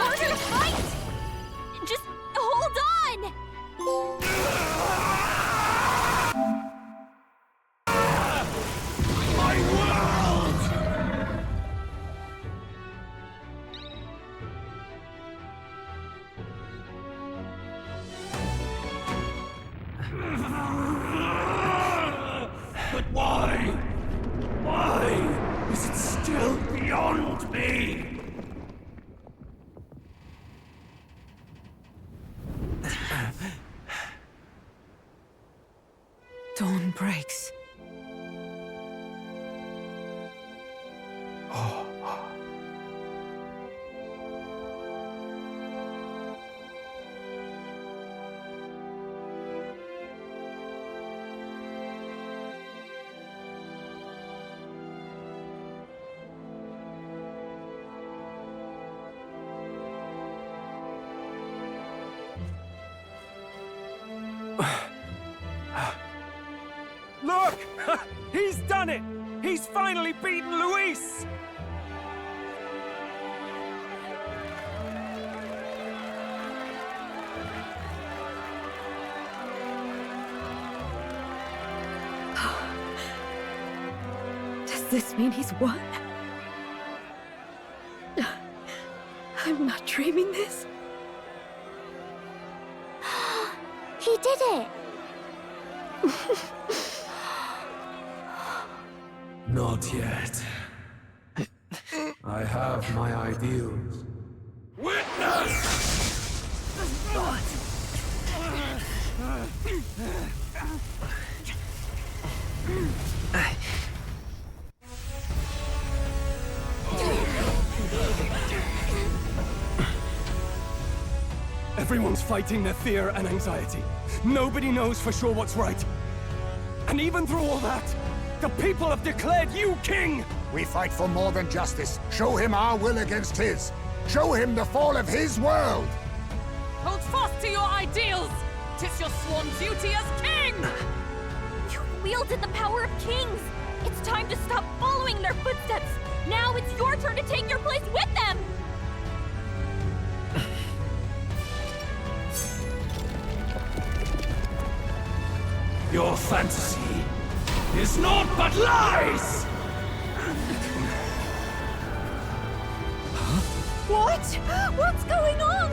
harder to fight! Just hold on! My world! But why? Why is it still beyond me? Dawn breaks. Look! He's done it! He's finally beaten Luis! Does this mean he's won? I'm not dreaming this. He did it! Not yet. I have my ideals. Witness! Everyone's fighting their fear and anxiety. Nobody knows for sure what's right. And even through all that, the people have declared you king! We fight for more than justice. Show him our will against his. Show him the fall of his world! Hold fast to your ideals! 'Tis your sworn duty as king! You wielded the power of kings! It's time to stop following their footsteps! Now it's your turn to take your place with them! Your fantasy is naught but lies! What? What's going on?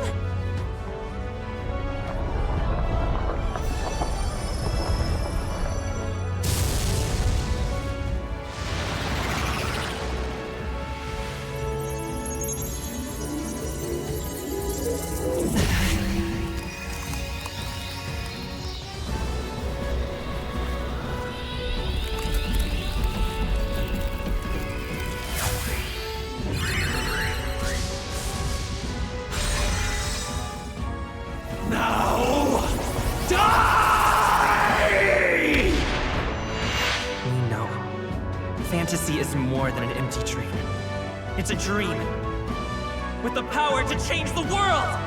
Fantasy is more than an empty dream. It's a dream with the power to change the world!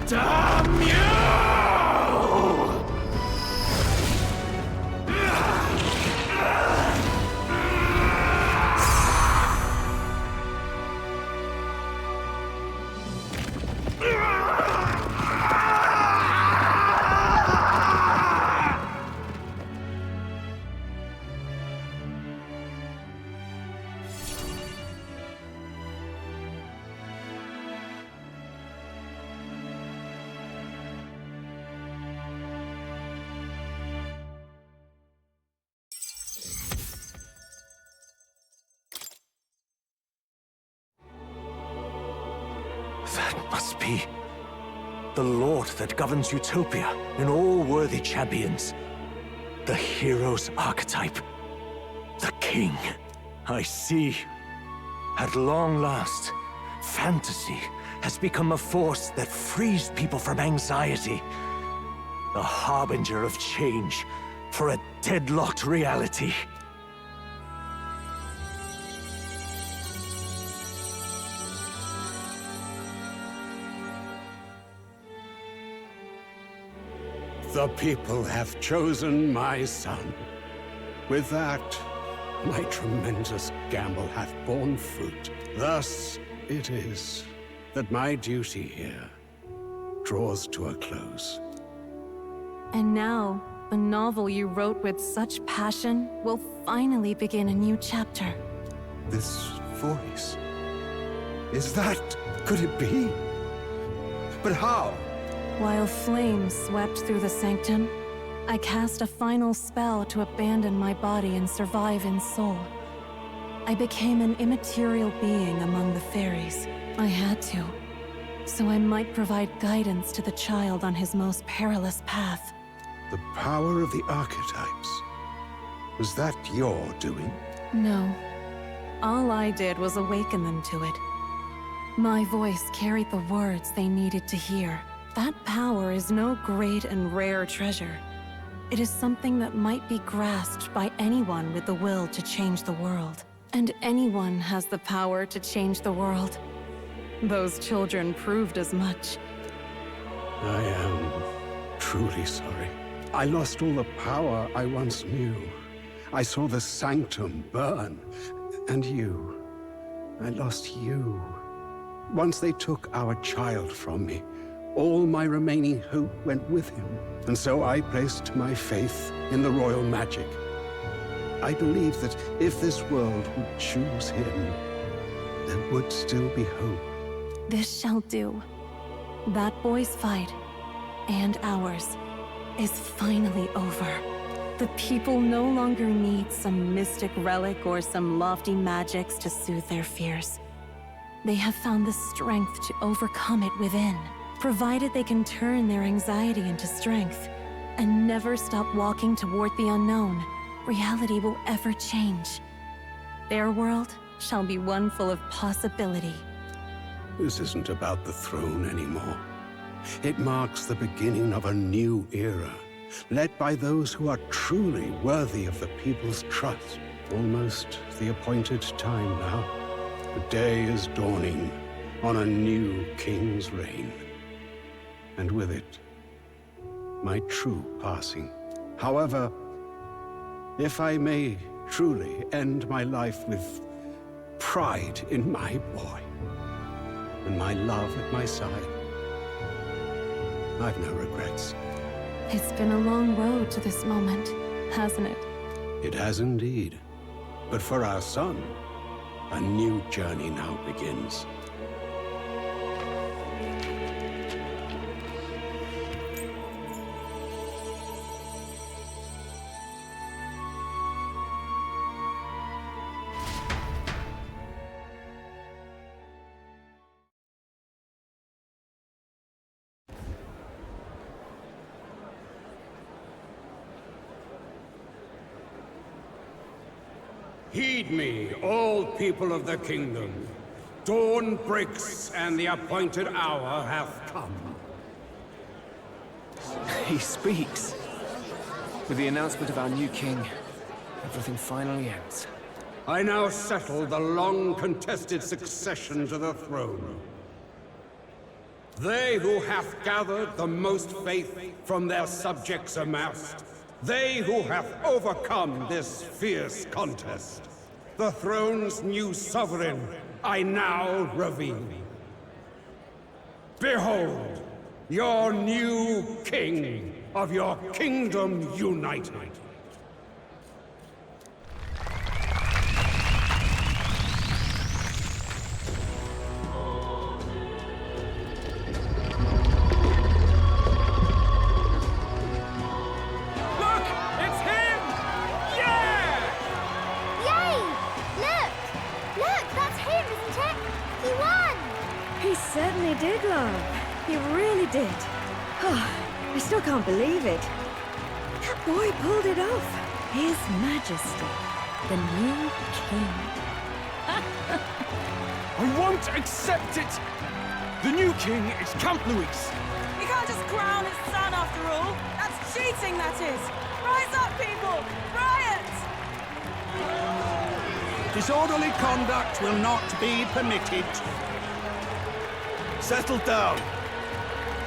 Damn you! That must be the Lord that governs Utopia in all worthy champions. The hero's archetype. The king. I see. At long last, fantasy has become a force that frees people from anxiety. The harbinger of change for a deadlocked reality. The people have chosen my son. With that, my tremendous gamble hath borne fruit. Thus it is that my duty here draws to a close. And now, the novel you wrote with such passion will finally begin a new chapter. This voice... is that... could it be? But how? While flames swept through the sanctum, I cast a final spell to abandon my body and survive in soul. I became an immaterial being among the fairies. I had to, so I might provide guidance to the child on his most perilous path. The power of the archetypes. Was that your doing? No. All I did was awaken them to it. My voice carried the words they needed to hear. That power is no great and rare treasure. It is something that might be grasped by anyone with the will to change the world. And anyone has the power to change the world. Those children proved as much. I am truly sorry. I lost all the power I once knew. I saw the sanctum burn. And you. I lost you. Once they took our child from me, all my remaining hope went with him. And so I placed my faith in the royal magic. I believed that if this world would choose him, there would still be hope. This shall do. That boy's fight, and ours, is finally over. The people no longer need some mystic relic or some lofty magics to soothe their fears. They have found the strength to overcome it within, provided they can turn their anxiety into strength and never stop walking toward the unknown. Reality will ever change. Their world shall be one full of possibility. This isn't about the throne anymore. It marks the beginning of a new era, led by those who are truly worthy of the people's trust. Almost the appointed time now. The day is dawning on a new king's reign. And with it, my true passing. However, if I may truly end my life with pride in my boy, and my love at my side, I've no regrets. It's been a long road to this moment, hasn't it? It has indeed. But for our son, a new journey now begins. Heed me, all people of the kingdom. Dawn breaks, and the appointed hour hath come. He speaks. With the announcement of our new king, everything finally ends. I now settle the long-contested succession to the throne. They who hath gathered the most faith from their subjects amassed, they who hath overcome this fierce contest, the throne's new sovereign, I now reveal. Behold, your new king of your kingdom united. Certainly did, love. He really did. Oh, I still can't believe it. That boy pulled it off. His Majesty, the new king. I won't accept it! The new king is Camp Luis. You can't just crown his son after all. That's cheating, that is. Rise up, people! Riot! Disorderly conduct will not be permitted. Settle down.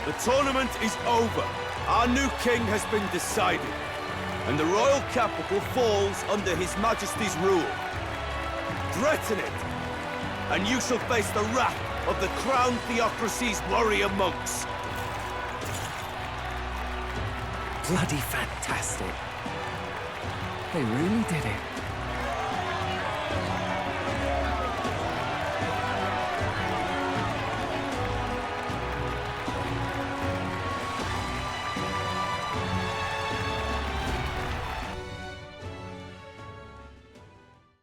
The tournament is over. Our new king has been decided, and the royal capital falls under His Majesty's rule. Threaten it, and you shall face the wrath of the crowned theocracy's warrior monks. Bloody fantastic. They really did it.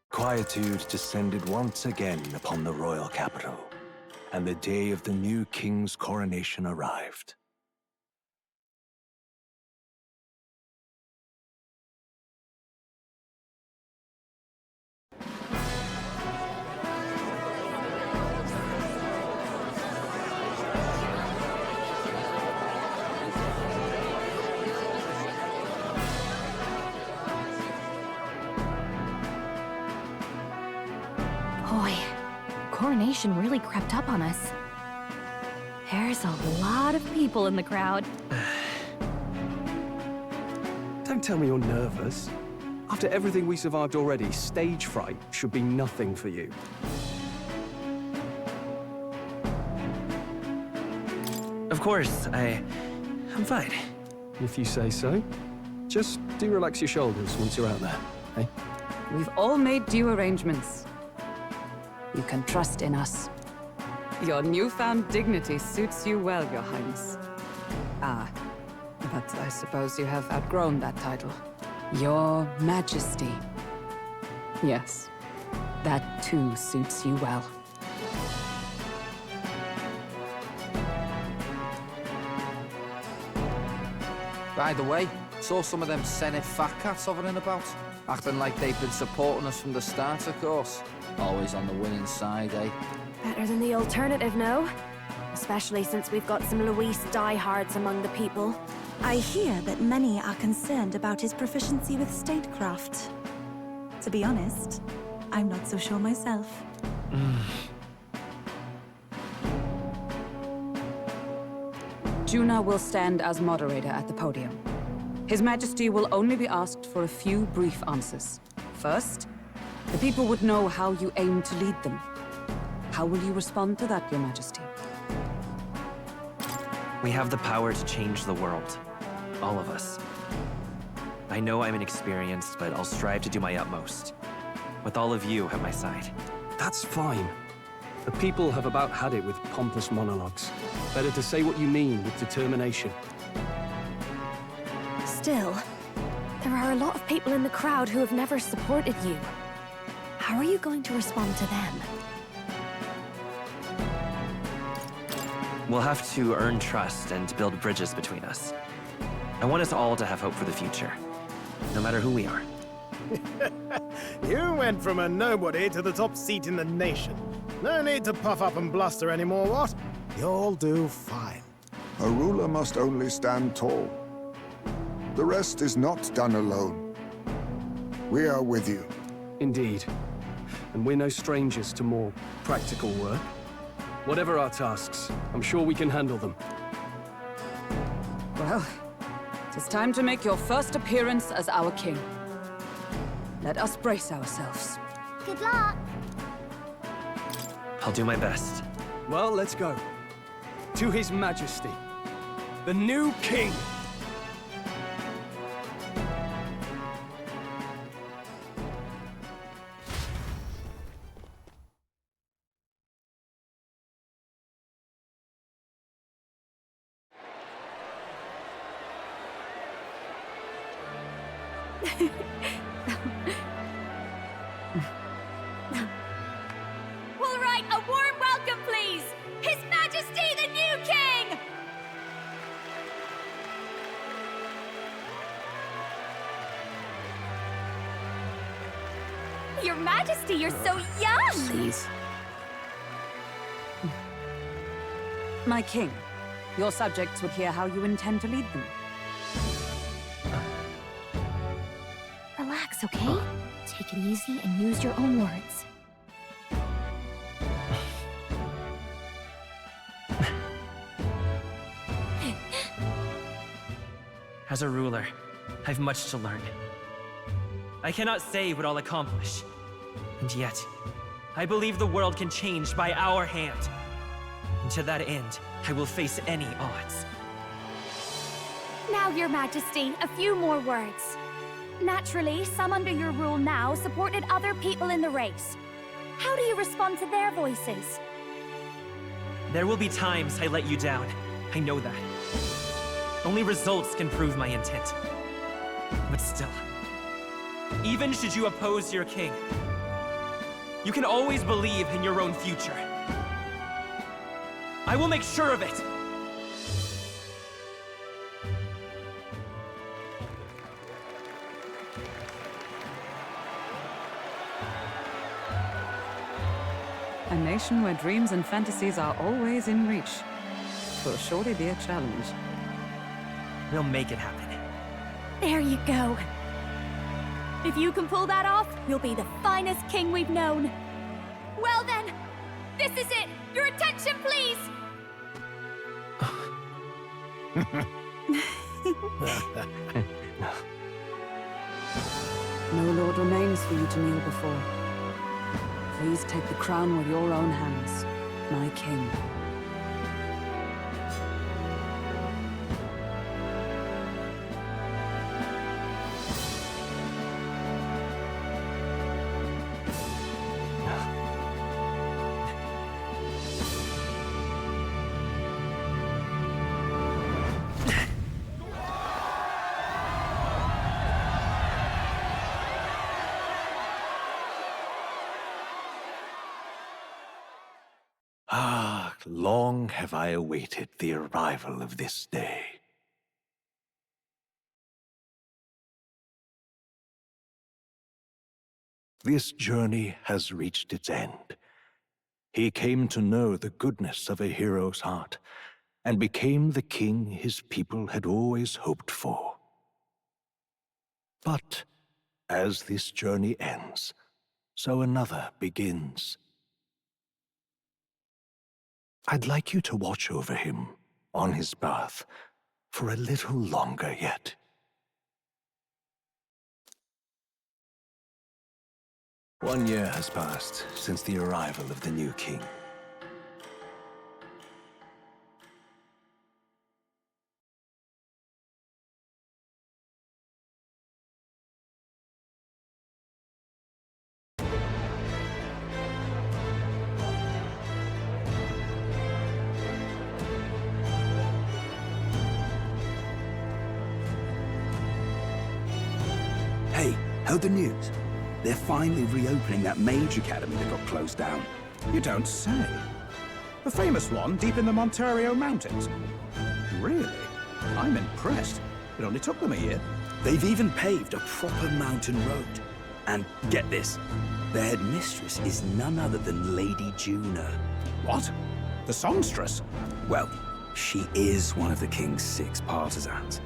Quietude descended once again upon the royal capital, and the day of the new king's coronation arrived. Boy, coronation really crept up on us. There's a lot of people in the crowd. Don't tell me you're nervous. After everything we survived already, stage fright should be nothing for you. Of course, I'm fine. If you say so. Just do relax your shoulders once you're out there, eh? We've all made due arrangements. You can trust in us. Your newfound dignity suits you well, Your Highness. Ah, but I suppose you have outgrown that title. Your Majesty. Yes, that too suits you well. By the way, saw some of them Senate fat cats hovering about, acting like they've been supporting us from the start, of course. Always on the winning side, eh? Better than the alternative, no? Especially since we've got some Luis diehards among the people. I hear that many are concerned about his proficiency with statecraft. To be honest, I'm not so sure myself. Juna will stand as moderator at the podium. His Majesty will only be asked for a few brief answers. First, the people would know how you aim to lead them. How will you respond to that, Your Majesty? We have the power to change the world. All of us. I know I'm inexperienced, but I'll strive to do my utmost. With all of you at my side. That's fine. The people have about had it with pompous monologues. Better to say what you mean with determination. Still, there are a lot of people in the crowd who have never supported you. How are you going to respond to them? We'll have to earn trust and build bridges between us. I want us all to have hope for the future, no matter who we are. You went from a nobody to the top seat in the nation. No need to puff up and bluster anymore, what? You'll do fine. A ruler must only stand tall. The rest is not done alone. We are with you. Indeed. And we're no strangers to more practical work. Whatever our tasks, I'm sure we can handle them. Well, it is time to make your first appearance as our king. Let us brace ourselves. Good luck! I'll do my best. Well, let's go. To His Majesty, the new king! All right, a warm welcome, please! His Majesty, the new king! Your Majesty, you're so young! Please. My king, your subjects would hear how you intend to lead them. Relax, okay? Take it easy and use your own words. As a ruler, I've much to learn. I cannot say what I'll accomplish. And yet, I believe the world can change by our hand. And to that end, I will face any odds. Now, Your Majesty, a few more words. Naturally, some under your rule now supported other people in the race. How do you respond to their voices? There will be times I let you down. I know that. Only results can prove my intent. But still, even should you oppose your king, you can always believe in your own future. I will make sure of it! A nation where dreams and fantasies are always in reach. Will surely be a challenge. We'll make it happen. There you go. If you can pull that off, you'll be the finest king we've known. Well then, this is it! Your attention, please! No lord remains for you to kneel before. Please take the crown with your own hands, my king. Ah, long have I awaited the arrival of this day. This journey has reached its end. He came to know the goodness of a hero's heart, and became the king his people had always hoped for. But as this journey ends, so another begins. I'd like you to watch over him on his path for a little longer yet. One year has passed since the arrival of the new king. Hey, heard the news? They're finally reopening that mage academy that got closed down. You don't say. The famous one deep in the Montario Mountains. Really? I'm impressed. It only took them a year. They've even paved a proper mountain road. And get this, their headmistress is none other than Lady Juna. What? The songstress? Well, she is one of the king's 6 partisans.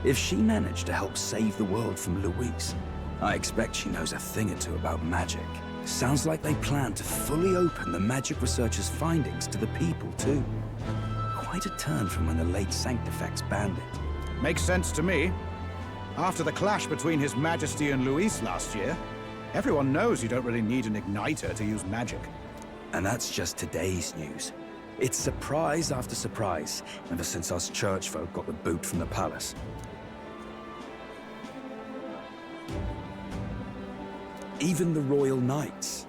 If she managed to help save the world from Luis, I expect she knows a thing or two about magic. Sounds like they plan to fully open the magic researcher's findings to the people, too. Quite a turn from when the late Sanctifex banned it. Makes sense to me. After the clash between His Majesty and Luis last year, everyone knows you don't really need an igniter to use magic. And that's just today's news. It's surprise after surprise, ever since us churchfolk got the boot from the palace. Even the Royal Knights.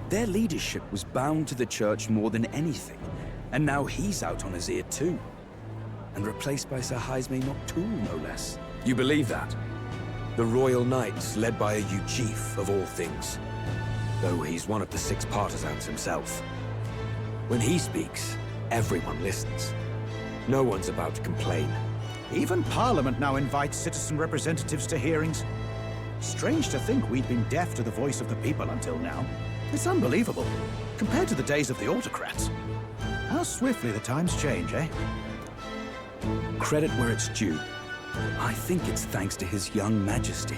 Their leadership was bound to the church more than anything, and now he's out on his ear too. And replaced by Sir Jaime Noctul, no less. You believe that? The Royal Knights, led by a Chief of all things. Though he's one of the 6 partisans himself. When he speaks, everyone listens. No one's about to complain. Even Parliament now invites citizen representatives to hearings. Strange to think we'd been deaf to the voice of the people until now. It's unbelievable, compared to the days of the autocrats. How swiftly the times change, eh? Credit where it's due. I think it's thanks to His young Majesty.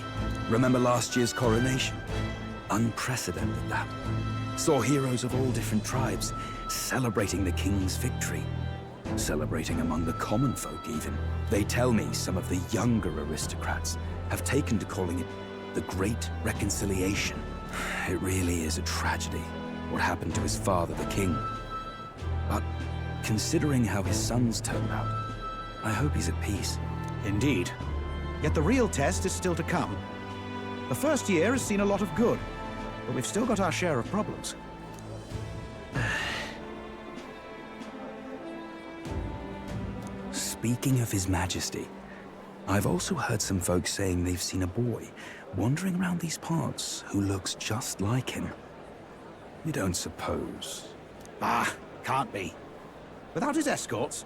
Remember last year's coronation? Unprecedented, that. Saw heroes of all different tribes celebrating the king's victory. celebrating among the common folk even. They tell me some of the younger aristocrats have taken to calling it the Great Reconciliation. It really is a tragedy, what happened to his father, the king. But considering how his sons turned out, I hope he's at peace. Indeed. Yet the real test is still to come. The first year has seen a lot of good, but we've still got our share of problems. Speaking of His Majesty, I've also heard some folks saying they've seen a boy wandering around these parts who looks just like him. You don't suppose? Ah, can't be. Without his escorts?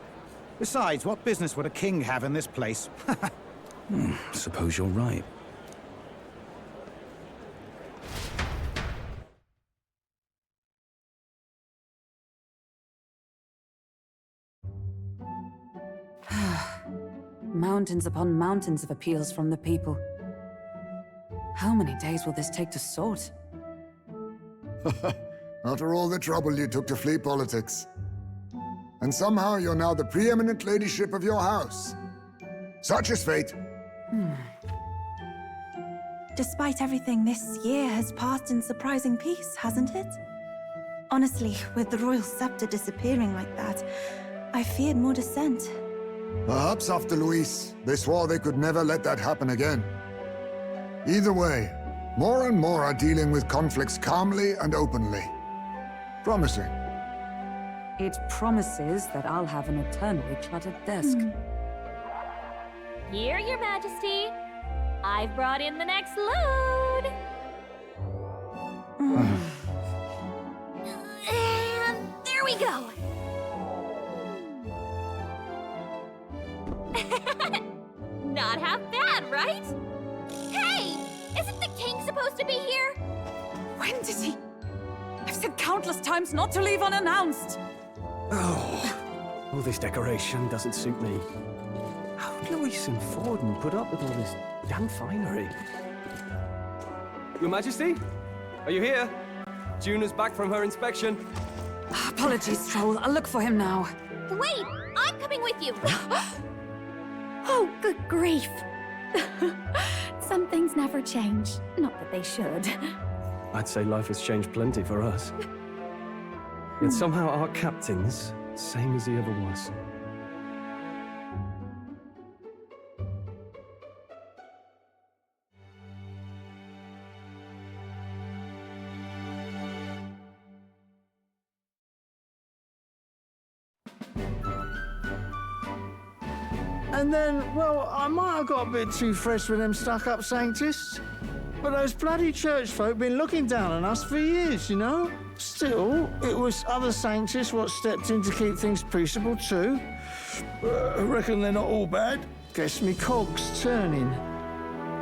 Besides, what business would a king have in this place? Suppose you're right. Mountains upon mountains of appeals from the people. How many days will this take to sort? After all the trouble you took to flee politics. And somehow you're now the preeminent ladyship of your house. Such is fate. Despite everything, this year has passed in surprising peace, hasn't it? Honestly, with the royal scepter disappearing like that, I feared more dissent. Perhaps after Luis, they swore they could never let that happen again. Either way, more and more are dealing with conflicts calmly and openly. Promising. It promises that I'll have an eternally cluttered desk. Here, Your Majesty. I've brought in the next load. And there we go. Not half bad, right? Hey! Isn't the king supposed to be here? When did he? I've said countless times not to leave unannounced. Oh, all this decoration doesn't suit me. How did Luis and Forden put up with all this damn finery? Your Majesty? Are you here? Juna's back from her inspection. Apologies, Troll. I'll look for him now. Wait! I'm coming with you! Oh, good grief. Some things never change. Not that they should. I'd say life has changed plenty for us. Yet somehow our captain's same as he ever was. And then, well, I might have got a bit too fresh with them stuck-up Sanctists. But those bloody church folk been looking down on us for years, you know? Still, it was other Sanctists what stepped in to keep things peaceable too. I reckon they're not all bad. Guess me cog's turning.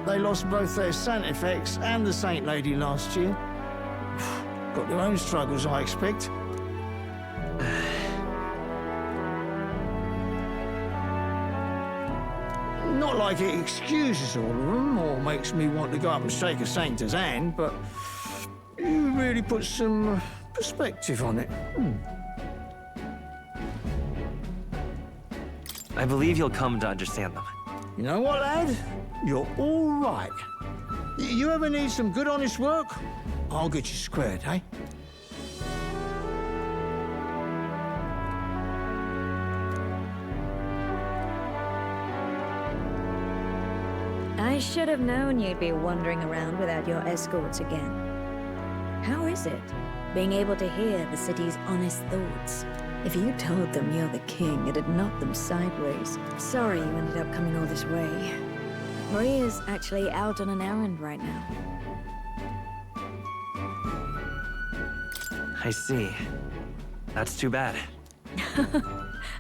They lost both their Santifex and the Saint Lady last year. Got their own struggles, I expect. Not like it excuses all of them or makes me want to go up and shake a saint's hand, but you really put some perspective on it. I believe you'll come to understand them. You know what, lad? You're all right. You ever need some good, honest work? I'll get you squared, eh? I should have known you'd be wandering around without your escorts again. How is it, being able to hear the city's honest thoughts? If you told them you're the king, it'd knock them sideways. Sorry you ended up coming all this way. Maria's actually out on an errand right now. I see. That's too bad.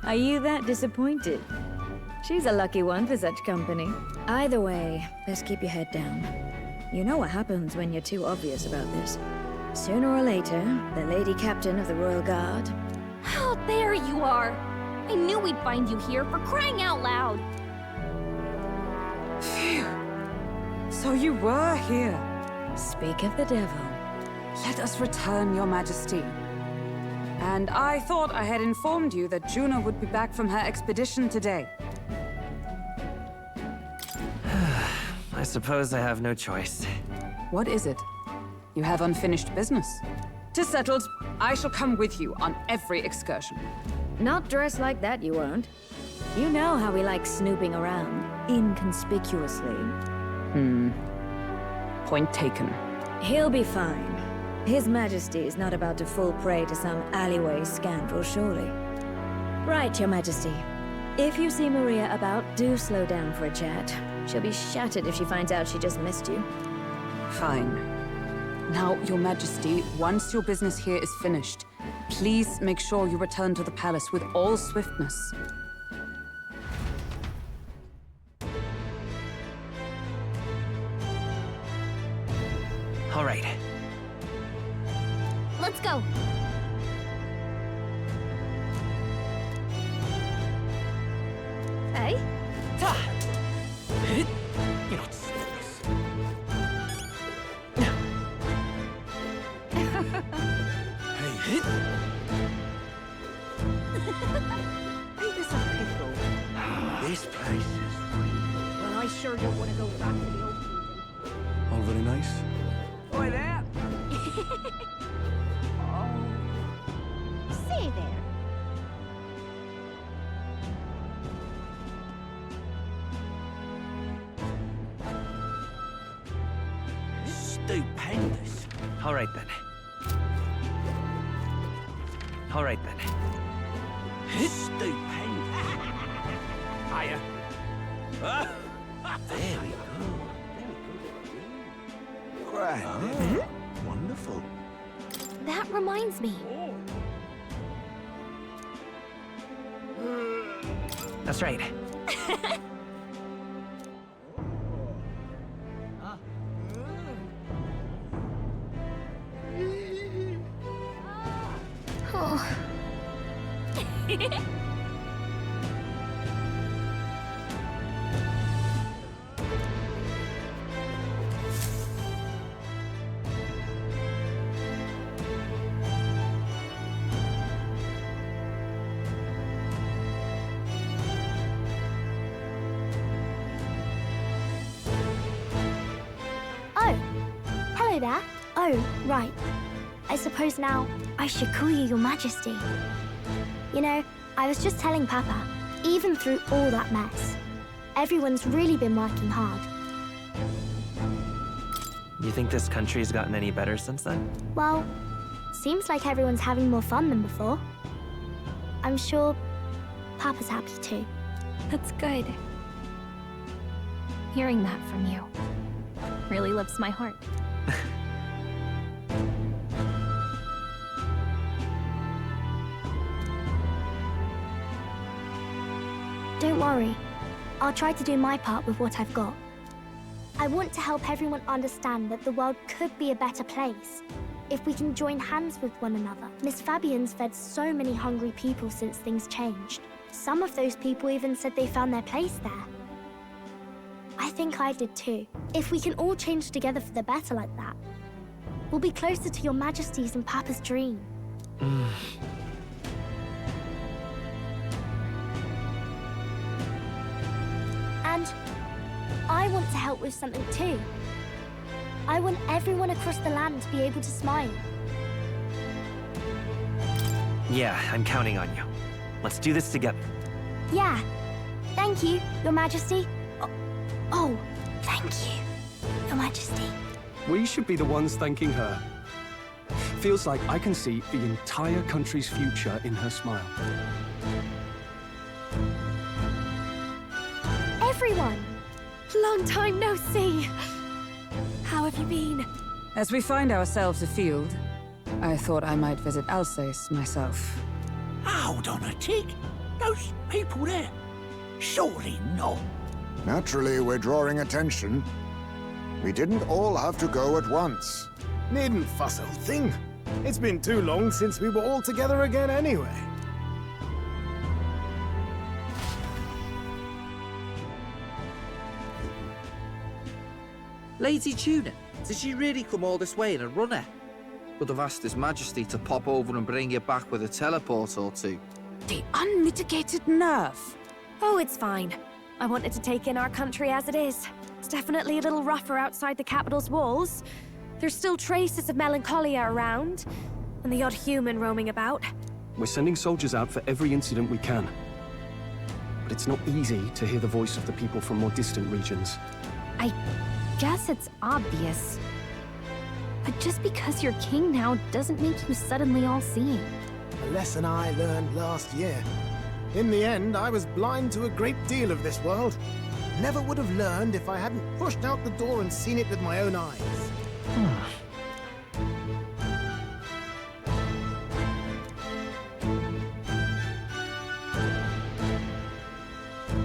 Are you that disappointed? She's a lucky one for such company. Either way, best keep your head down. You know what happens when you're too obvious about this. Sooner or later, the Lady Captain of the Royal Guard... Oh, there you are! I knew we'd find you here, for crying out loud! Phew. So you were here. Speak of the devil. Let us return, Your Majesty. And I thought I had informed you that Juno would be back from her expedition today. I suppose I have no choice. What is it? You have unfinished business. 'Tis settled. I shall come with you on every excursion. Not dressed like that, you won't. You know how we like snooping around, inconspicuously. Point taken. He'll be fine. His Majesty is not about to fall prey to some alleyway scandal, surely. Right, Your Majesty. If you see Maria about, do slow down for a chat. She'll be shattered if she finds out she just missed you. Fine. Now, Your Majesty, once your business here is finished, please make sure you return to the palace with all swiftness. All right. Let's go. Hey? You're not serious. Hey. Ain't this a pickle? This place is... Well, I sure don't want to go back to the old kingdom. All very nice. Oi there! Say there. Stupendous. All right then. All right then. Stupendous. Hiya. Very good. Grand. Wonderful. That reminds me. That's right. Oh. Hello there. Oh, right. I suppose now I should call you Your Majesty. You know, I was just telling Papa, even through all that mess, everyone's really been working hard. You think this country's gotten any better since then? Well, seems like everyone's having more fun than before. I'm sure Papa's happy too. That's good. Hearing that from you really lifts my heart. Don't worry. I'll try to do my part with what I've got. I want to help everyone understand that the world could be a better place if we can join hands with one another. Miss Fabian's fed so many hungry people since things changed. Some of those people even said they found their place there. I think I did too. If we can all change together for the better like that, we'll be closer to Your Majesty's and Papa's dream. And I want to help with something too. I want everyone across the land to be able to smile. Yeah, I'm counting on you. Let's do this together. Yeah. Thank you, Your Majesty. Oh, thank you, Your Majesty. We should be the ones thanking her. Feels like I can see the entire country's future in her smile. Everyone! Long time no see. How have you been? As we find ourselves afield, I thought I might visit Alsace myself. Hold on a tick. Those people there? Surely not. Naturally, we're drawing attention. We didn't all have to go at once. Needn't fuss, old thing. It's been too long since we were all together again anyway. Lady Tuna, did you really come all this way in a runner? Could have asked His Majesty to pop over and bring you back with a teleport or two. The unmitigated nerve. Oh, it's fine. I wanted to take in our country as it is. It's definitely a little rougher outside the capital's walls. There's still traces of melancholia around, and the odd human roaming about. We're sending soldiers out for every incident we can. But it's not easy to hear the voice of the people from more distant regions. I guess it's obvious. But just because you're king now doesn't make you suddenly all-seeing. A lesson I learned last year. In the end, I was blind to a great deal of this world. Never would have learned if I hadn't pushed out the door and seen it with my own eyes.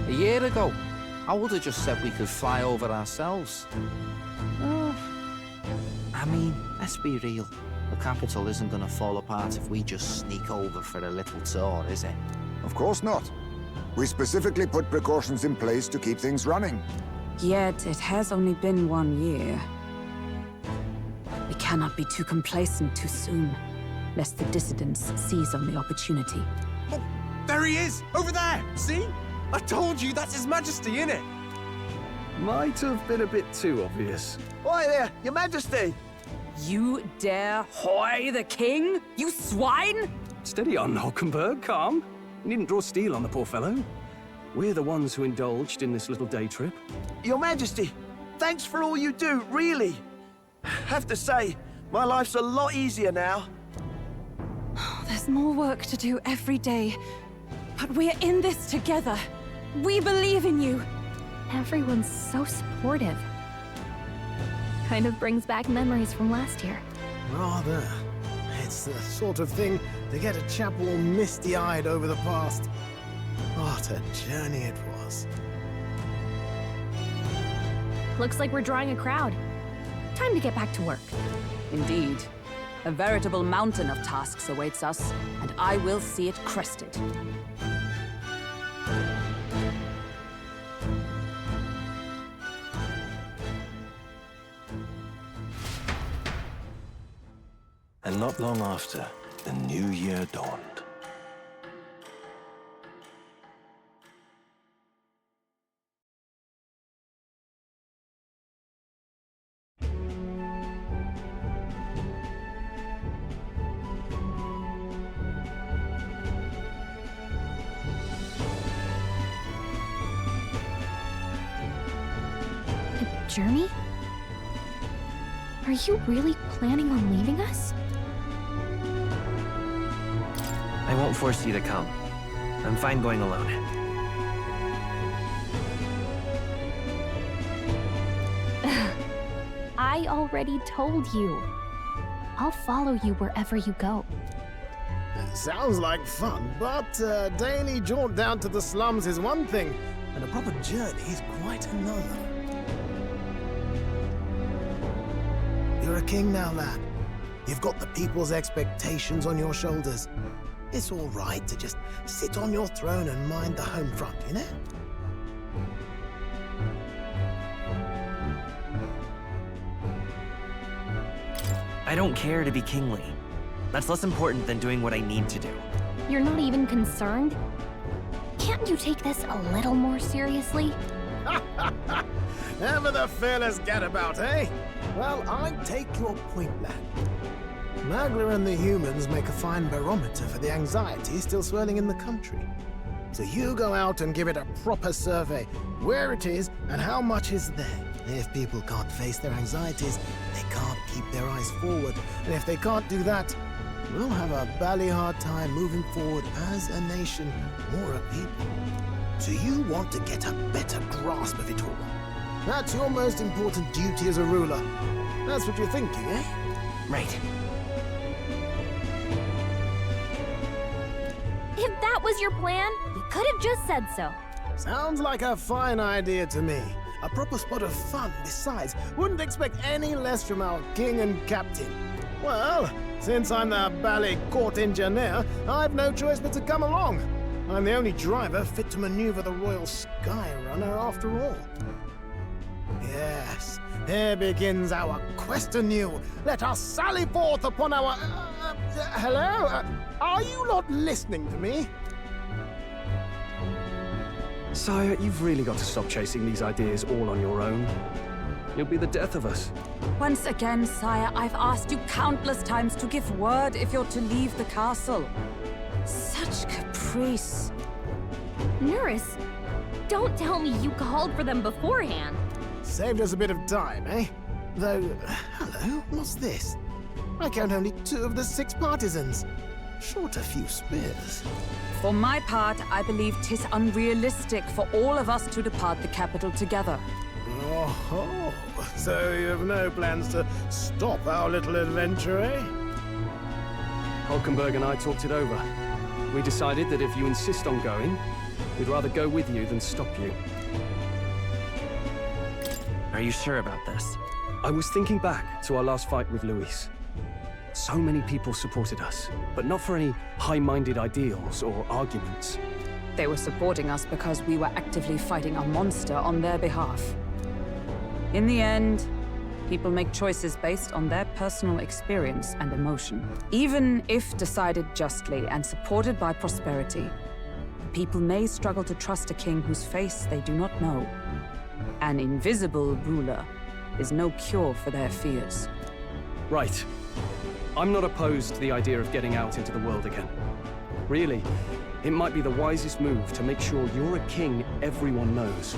A year ago, I would have just said we could fly over ourselves. I mean, let's be real. The capital isn't gonna fall apart if we just sneak over for a little tour, is it? Of course not. We specifically put precautions in place to keep things running. Yet it has only been 1 year. We cannot be too complacent too soon, lest the dissidents seize on the opportunity. Oh, there he is! Over there! See? I told you, that's His Majesty, innit? Might have been a bit too obvious. Oi there, Your Majesty! You dare hoy the king? You swine! Steady on, Hulkenberg, calm. You needn't draw steel on the poor fellow. We're the ones who indulged in this little day trip. Your Majesty, thanks for all you do, really. Have to say, my life's a lot easier now. There's more work to do every day. But we're in this together. We believe in you. Everyone's so supportive. Kind of brings back memories from last year. Rather. It's the sort of thing to get a chap all misty-eyed over the past. What a journey it was. Looks like we're drawing a crowd. Time to get back to work. Indeed. A veritable mountain of tasks awaits us, and I will see it crested. And not long after, the new year dawned. A journey? Are you really planning on leaving us? I won't force you to come. I'm fine going alone. I already told you. I'll follow you wherever you go. Sounds like fun, but a daily jaunt down to the slums is one thing, and a proper journey is quite another. You're a king now, lad. You've got the people's expectations on your shoulders. It's all right to just sit on your throne and mind the home front, you know? I don't care to be kingly. That's less important than doing what I need to do. You're not even concerned? Can't you take this a little more seriously? Ever the fearless gadabout, eh? Well, I take your point, lad. Magler and the humans make a fine barometer for the anxiety still swirling in the country. So you go out and give it a proper survey, where it is and how much is there. If people can't face their anxieties, they can't keep their eyes forward. And if they can't do that, we'll have a bally hard time moving forward as a nation or a people. So you want to get a better grasp of it all. That's your most important duty as a ruler. That's what you're thinking, eh? Right. If that was your plan, you could have just said so. Sounds like a fine idea to me. A proper spot of fun, besides. Wouldn't expect any less from our king and captain. Well, since I'm the bally court engineer, I've no choice but to come along. I'm the only driver fit to maneuver the Royal Skyrunner after all. Yes, Here begins our quest anew. Let us sally forth upon our... hello? Are you not listening to me? Sire, you've really got to stop chasing these ideas all on your own. You'll be the death of us. Once again, sire, I've asked you countless times to give word if you're to leave the castle. Such caprice. Nurse, don't tell me you called for them beforehand. Saved us a bit of time, eh? Though, hello, what's this? I count only 2 of the 6 partisans. Short a few spears. For my part, I believe 'tis unrealistic for all of us to depart the capital together. Oh, so you have no plans to stop our little adventure, eh? Hulkenberg and I talked it over. We decided that if you insist on going, we'd rather go with you than stop you. Are you sure about this? I was thinking back to our last fight with Luis. So many people supported us, but not for any high-minded ideals or arguments. They were supporting us because we were actively fighting a monster on their behalf. In the end, people make choices based on their personal experience and emotion. Even if decided justly and supported by prosperity, people may struggle to trust a king whose face they do not know. An invisible ruler is no cure for their fears. Right. I'm not opposed to the idea of getting out into the world again. Really, it might be the wisest move to make sure you're a king everyone knows.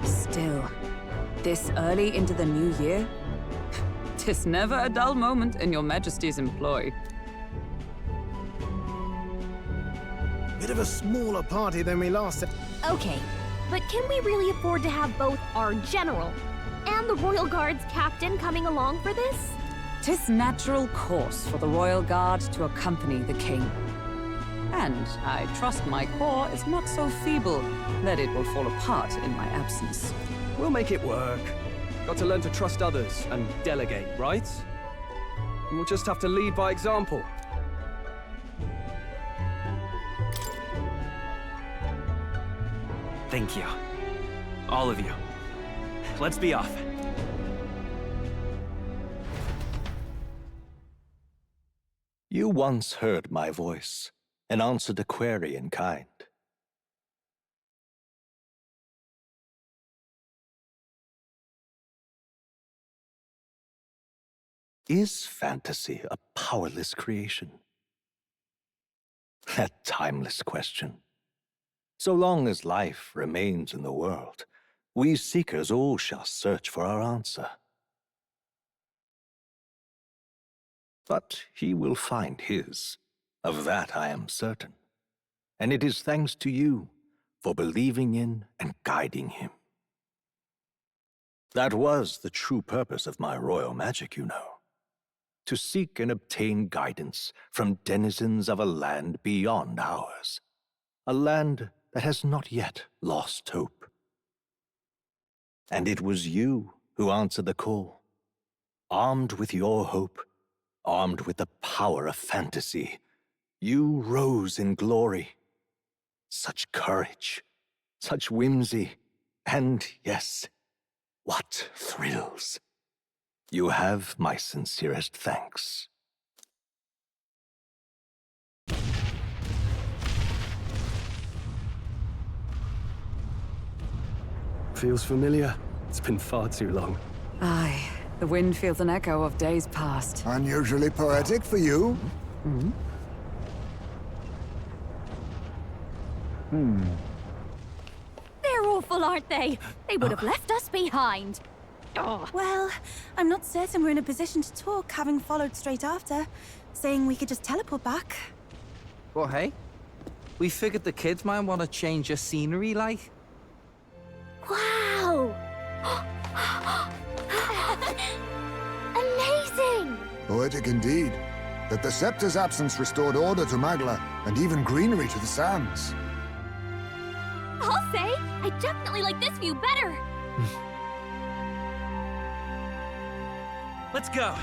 Still, this early into the new year? 'Tis never a dull moment in your Majesty's employ. Bit of a smaller party than we last had. Okay, but can we really afford to have both our general and the Royal Guard's captain coming along for this? 'Tis natural course for the Royal Guard to accompany the king. And I trust my corps is not so feeble that it will fall apart in my absence. We'll make it work. Got to learn to trust others and delegate, right? And we'll just have to lead by example. Thank you. All of you. Let's be off. You once heard my voice and answered a query in kind. Is fantasy a powerless creation? That timeless question. So long as life remains in the world, we seekers all shall search for our answer. But he will find his. Of that I am certain. And it is thanks to you for believing in and guiding him. That was the true purpose of my royal magic, you know. To seek and obtain guidance from denizens of a land beyond ours. A land that has not yet lost hope. And it was you who answered the call. Armed with your hope, armed with the power of fantasy, you rose in glory. Such courage, such whimsy, and yes, what thrills. You have my sincerest thanks. Feels familiar. It's been far too long. Aye, the wind feels an echo of days past. Unusually poetic for you. They're awful, aren't they? They would have left us behind. Oh. Well, I'm not certain we're in a position to talk, having followed straight after, saying we could just teleport back. Well, hey, we figured the kids might want to change your scenery, like. Wow! Amazing! Poetic indeed. That the scepter's absence restored order to Magla, and even greenery to the sands. I'll say, I definitely like this view better. Let's go.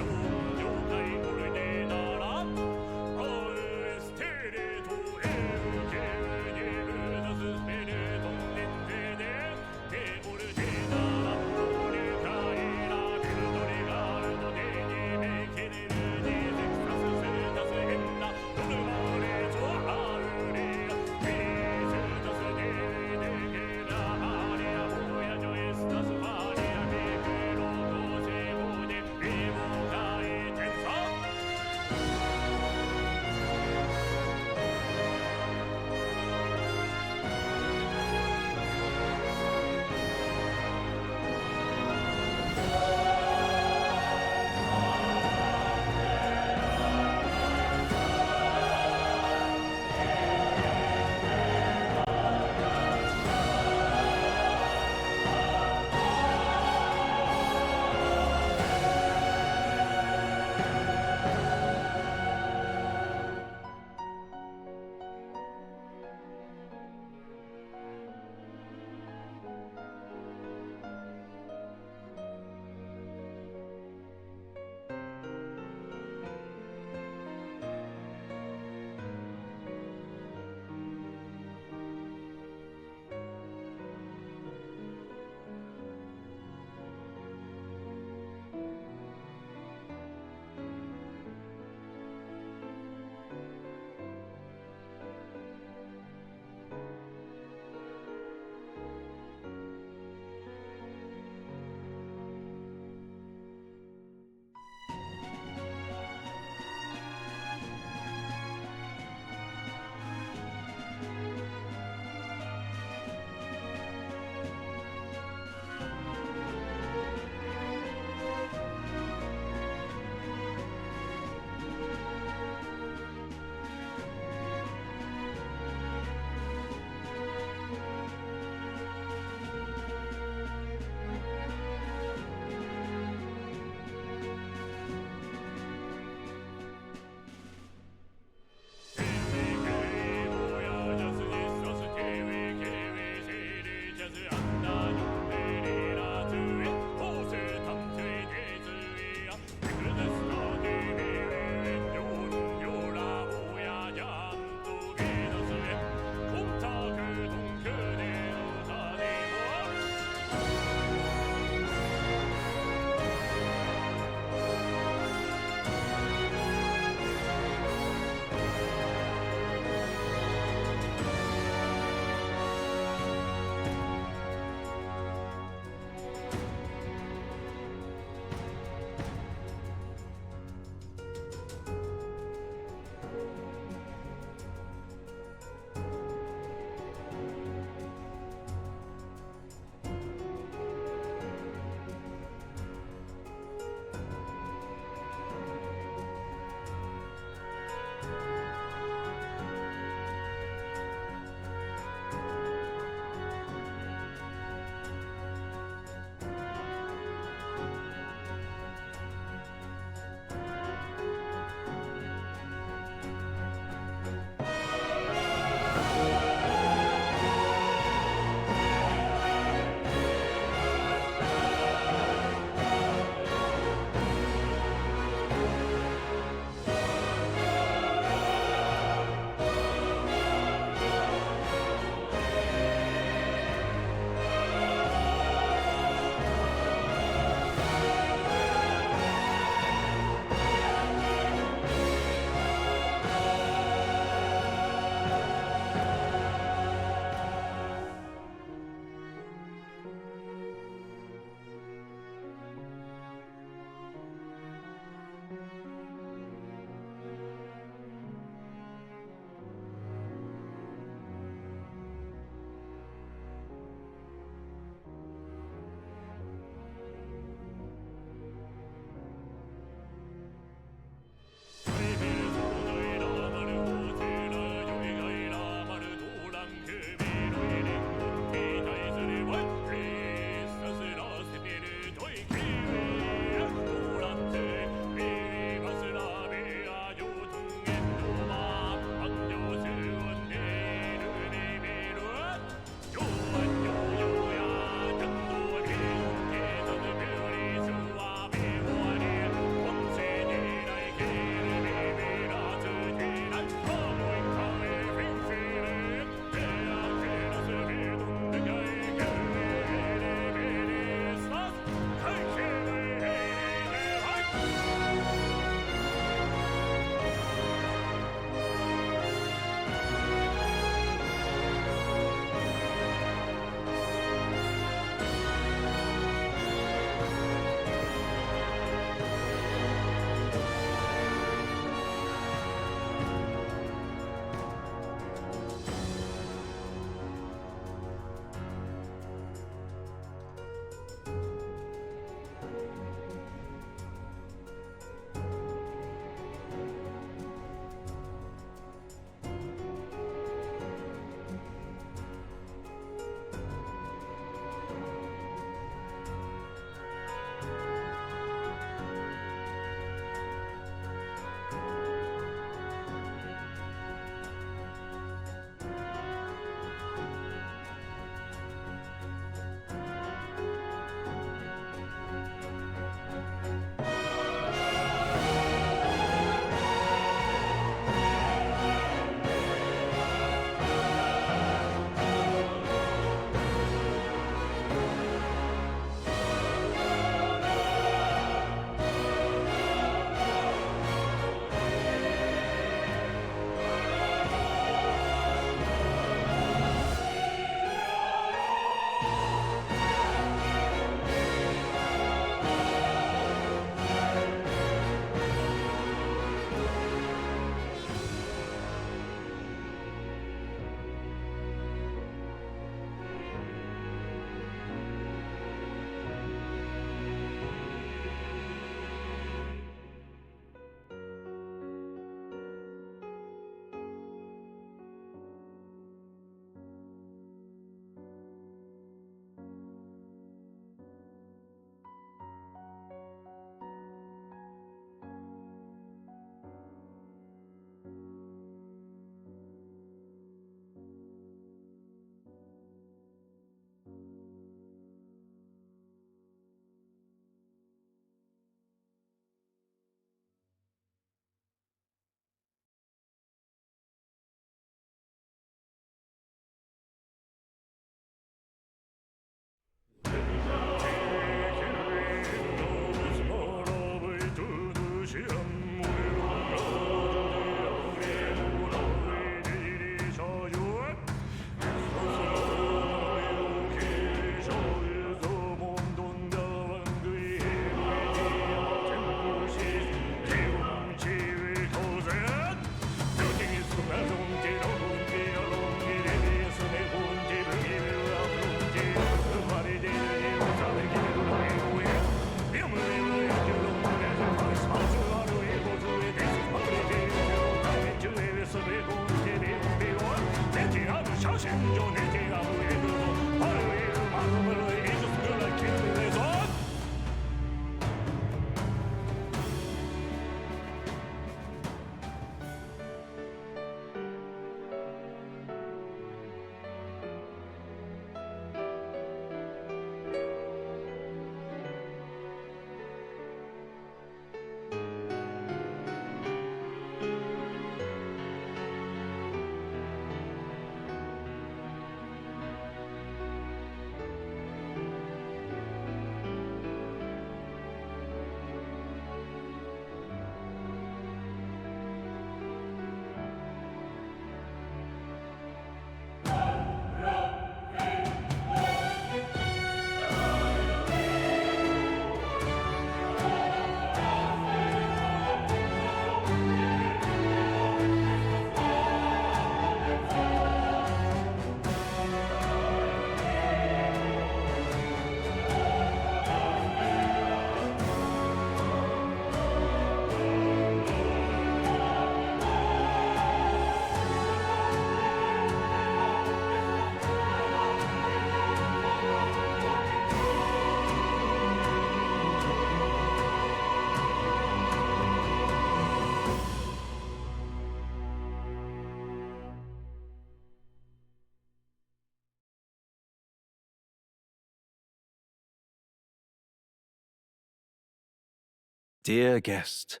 Dear guest,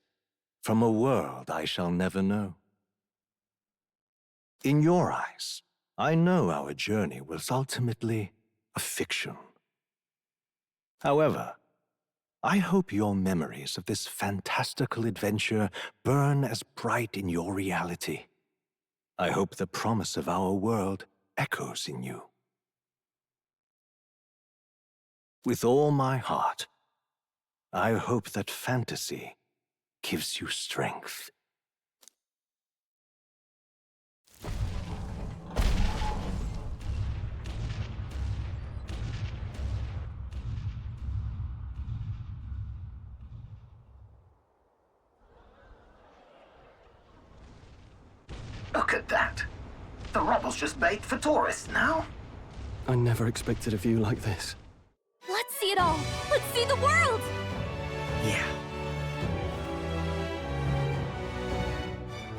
from a world I shall never know. In your eyes, I know our journey was ultimately a fiction. However, I hope your memories of this fantastical adventure burn as bright in your reality. I hope the promise of our world echoes in you. With all my heart, I hope that fantasy gives you strength. Look at that. The rubble's just bait for tourists now. I never expected a view like this. Let's see it all! Let's see the world! Yeah.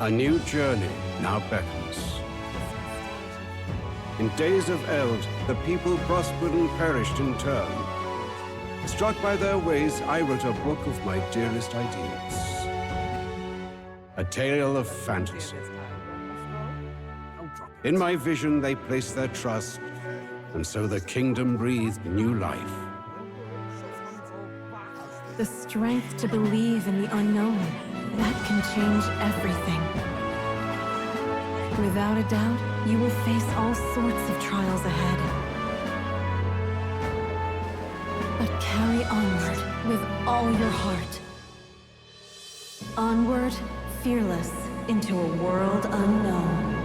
A new journey now beckons. In days of eld, the people prospered and perished in turn. Struck by their ways, I wrote a book of my dearest ideas. A tale of fantasy. In my vision, they placed their trust, and so the kingdom breathed new life. The strength to believe in the unknown, that can change everything. Without a doubt, you will face all sorts of trials ahead. But carry onward with all your heart. Onward, fearless, into a world unknown.